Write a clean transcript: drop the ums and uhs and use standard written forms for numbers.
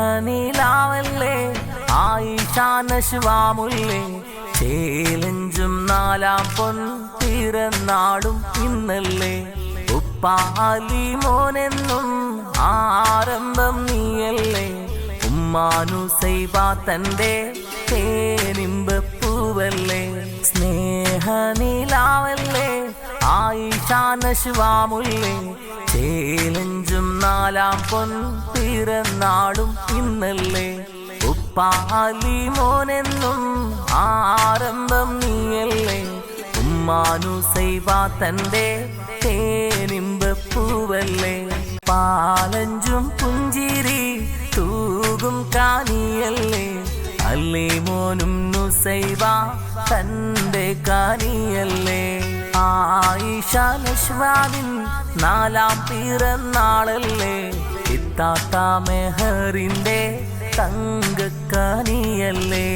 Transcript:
സ്നേഹനിലാവല്ലേ ആയിഷ നശ്വാമുല്ലേ ചേലഞ്ചും നാലാം പിറന്നാളും ഇന്നല്ലേ ഉപ്പാലി മോനെന്നും ആരംഭം നീയല്ലേ ഉമ്മാനുസൈബ തന്റെ തേനിമ്പ പൂവല്ലേ സ്നേഹനിലാവല്ലേ ആയിഷ നശ്വാമുല്ലേ ചേലഞ്ചും നാലാം പിറന്നാളും ഇന്നല്ലേ ഉപ്പാലി മോനെന്നും ആരംഭം നീയല്ലേ ഉമ്മാനുസൈബ തന്റെ തേനിമ്പ പൂവല്ലേ പാലഞ്ചും പുഞ്ചിരി തൂകും കാനിയല്ലേ അല്ലേ മോനും നുസൈബ തന്റെ കാനിയല്ലേ ആയിഷ നശ്വാനിൻ നാലാം പിറന്നാളല്ലേ ഇത്താത്ത മെഹറിന്റെ തങ്കക്കാനിയല്ലേ